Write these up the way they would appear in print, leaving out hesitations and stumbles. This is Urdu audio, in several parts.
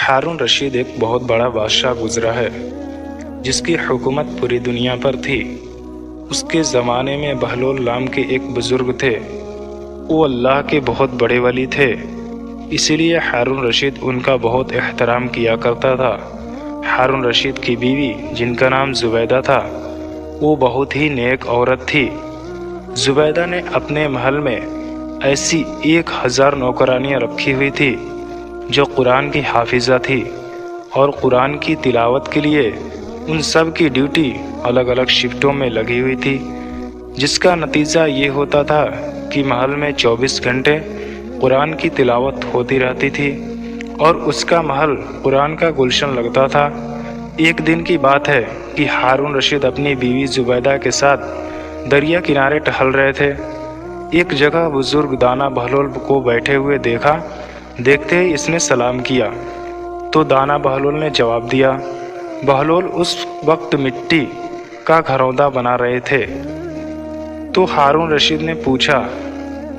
ہارون رشید ایک بہت بڑا بادشاہ گزرا ہے جس کی حکومت پوری دنیا پر تھی۔ اس کے زمانے میں بہلول نام کے ایک بزرگ تھے۔ وہ اللہ کے بہت بڑے ولی تھے، اسی لیے ہارون رشید ان کا بہت احترام کیا کرتا تھا۔ ہارون رشید کی بیوی جن کا نام زبیدہ تھا، وہ بہت ہی نیک عورت تھی۔ زبیدہ نے اپنے محل میں ایسی 1000 نوکرانیاں رکھی ہوئی تھی جو قرآن کی حافظہ تھی، اور قرآن کی تلاوت کے لیے ان سب کی ڈیوٹی الگ الگ شفٹوں میں لگی ہوئی تھی، جس کا نتیجہ یہ ہوتا تھا کہ محل میں 24 گھنٹے قرآن کی تلاوت ہوتی رہتی تھی، اور اس کا محل قرآن کا گلشن لگتا تھا۔ ایک دن کی بات ہے کہ ہارون رشید اپنی بیوی زبیدہ کے ساتھ دریا کنارے ٹہل رہے تھے۔ ایک جگہ بزرگ دانا بہلول کو بیٹھے ہوئے دیکھا۔ دیکھتے ہی اس نے سلام کیا تو دانا بہلول نے جواب دیا۔ بہلول اس وقت مٹی کا گھروندا بنا رہے تھے، تو ہارون رشید نے پوچھا،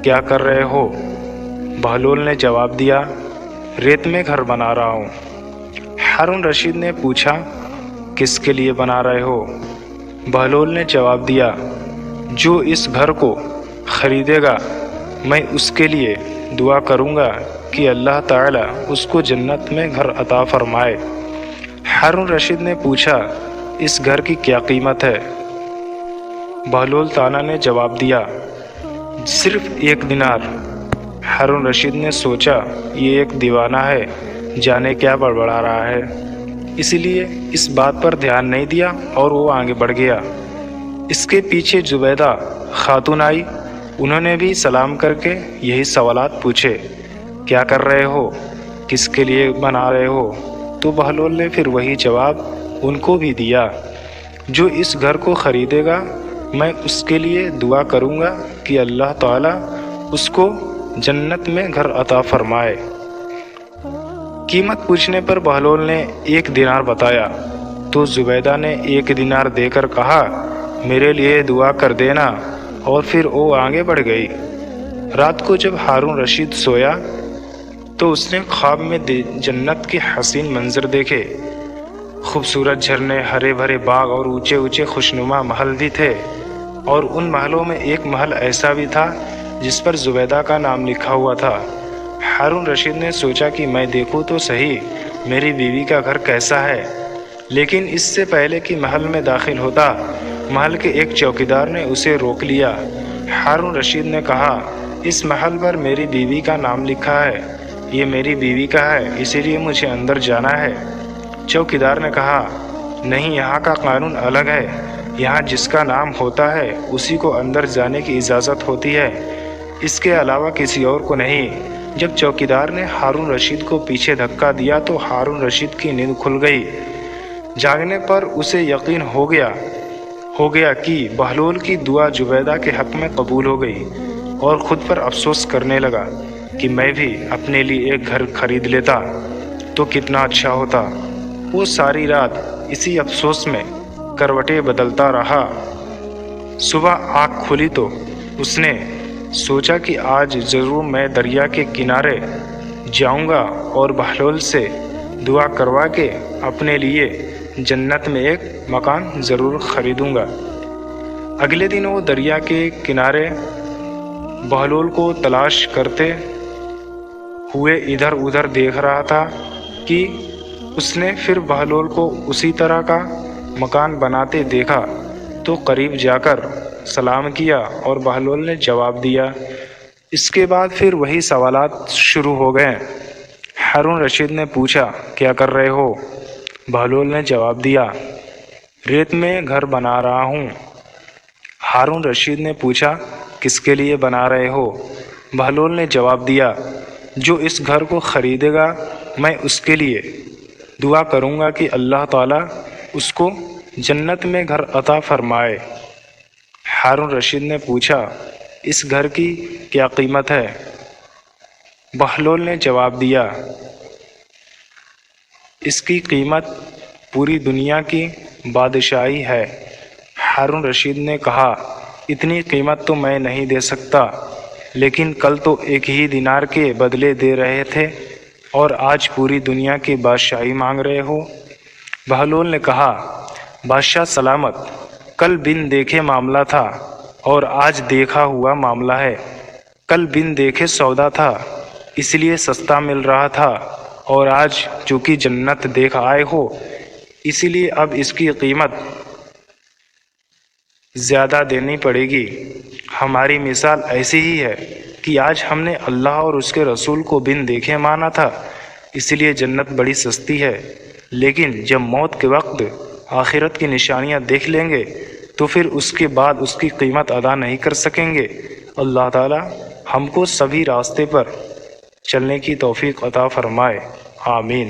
کیا کر رہے ہو؟ بہلول نے جواب دیا، ریت میں گھر بنا رہا ہوں۔ ہارون رشید نے پوچھا، کس کے لیے بنا رہے ہو؟ بہلول نے جواب دیا، جو اس گھر کو خریدے گا میں اس کے لیے دعا کروں گا کہ اللہ تعالیٰ اس کو جنت میں گھر عطا فرمائے۔ ہارون رشید نے پوچھا، اس گھر کی کیا قیمت ہے؟ بہلول تانا نے جواب دیا، صرف 1 دینار۔ ہارون رشید نے سوچا، یہ ایک دیوانہ ہے، جانے کیا بڑبڑا رہا ہے، اسی لیے اس بات پر دھیان نہیں دیا اور وہ آگے بڑھ گیا۔ اس کے پیچھے زبیدہ خاتون آئی۔ انہوں نے بھی سلام کر کے یہی سوالات پوچھے، کیا کر رہے ہو؟ کس کے لیے بنا رہے ہو؟ تو بہلول نے پھر وہی جواب ان کو بھی دیا، جو اس گھر کو خریدے گا میں اس کے لیے دعا کروں گا کہ اللہ تعالیٰ اس کو جنت میں گھر عطا فرمائے۔ قیمت پوچھنے پر بہلول نے 1 دینار بتایا، تو زبیدہ نے 1 دینار دے کر کہا، میرے لیے دعا کر دینا، اور پھر وہ آگے بڑھ گئی۔ رات کو جب ہارون رشید سویا تو اس نے خواب میں جنت کے حسین منظر دیکھے۔ خوبصورت جھرنے، ہرے بھرے باغ اور اونچے اونچے خوشنما محل بھی تھے، اور ان محلوں میں ایک محل ایسا بھی تھا جس پر زبیدہ کا نام لکھا ہوا تھا۔ ہارون رشید نے سوچا کہ میں دیکھوں تو صحیح میری بیوی کا گھر کیسا ہے، لیکن اس سے پہلے کہ محل میں داخل ہوتا، محل کے ایک چوکیدار نے اسے روک لیا۔ ہارون رشید نے کہا، اس محل پر میری بیوی کا نام لکھا ہے، یہ میری بیوی کا ہے، اسی لیے مجھے اندر جانا ہے۔ چوکیدار نے کہا، نہیں، یہاں کا قانون الگ ہے، یہاں جس کا نام ہوتا ہے اسی کو اندر جانے کی اجازت ہوتی ہے، اس کے علاوہ کسی اور کو نہیں۔ جب چوکیدار نے ہارون رشید کو پیچھے دھکا دیا تو ہارون رشید کی نیند کھل گئی۔ جاگنے پر اسے یقین ہو گیا کہ بہلول کی دعا زبیدہ کے حق میں قبول ہو گئی، اور خود پر افسوس کرنے لگا کہ میں بھی اپنے لیے ایک گھر خرید لیتا تو کتنا اچھا ہوتا۔ وہ ساری رات اسی افسوس میں کروٹیں بدلتا رہا۔ صبح آنکھ کھلی تو اس نے سوچا کہ آج ضرور میں دریا کے کنارے جاؤں گا اور بہلول سے دعا کروا کے اپنے لیے جنت میں ایک مکان ضرور خریدوں گا۔ اگلے دن وہ دریا کے کنارے بہلول کو تلاش کرتے ہوئے ادھر ادھر دیکھ رہا تھا کہ اس نے پھر بہلول کو اسی طرح کا مکان بناتے دیکھا، تو قریب جا کر سلام کیا اور بہلول نے جواب دیا۔ اس کے بعد پھر وہی سوالات شروع ہو گئے۔ ہارون رشید نے پوچھا، کیا کر رہے ہو؟ بہلول نے جواب دیا، ریت میں گھر بنا رہا ہوں۔ ہارون رشید نے پوچھا، کس کے لیے بنا رہے ہو؟ بہلول نے جواب دیا، جو اس گھر کو خریدے گا میں اس کے لیے دعا کروں گا کہ اللہ تعالیٰ اس کو جنت میں گھر عطا فرمائے۔ ہارون رشید نے پوچھا، اس گھر کی کیا قیمت ہے؟ بہلول نے جواب دیا، اس کی قیمت پوری دنیا کی بادشاہی ہے۔ ہارون رشید نے کہا، اتنی قیمت تو میں نہیں دے سکتا، لیکن کل تو 1 ہی دینار کے بدلے دے رہے تھے۔ اور آج پوری دنیا کی بادشاہی مانگ رہے ہو؟ بہلول نے کہا، بادشاہ سلامت، کل بن دیکھے معاملہ تھا اور آج دیکھا ہوا معاملہ ہے۔ کل بن دیکھے سودا تھا، اس لیے سستا مل رہا تھا، اور آج چونکہ جنت دیکھ آئے ہو اسی لیے اب اس کی قیمت زیادہ دینی پڑے گی۔ ہماری مثال ایسی ہی ہے کہ آج ہم نے اللہ اور اس کے رسول کو بن دیکھے مانا تھا، اس لیے جنت بڑی سستی ہے، لیکن جب موت کے وقت آخرت کی نشانیاں دیکھ لیں گے تو پھر اس کے بعد اس کی قیمت ادا نہیں کر سکیں گے۔ اللہ تعالی ہم کو صحیح راستے پر چلنے کی توفیق عطا فرمائے، آمین۔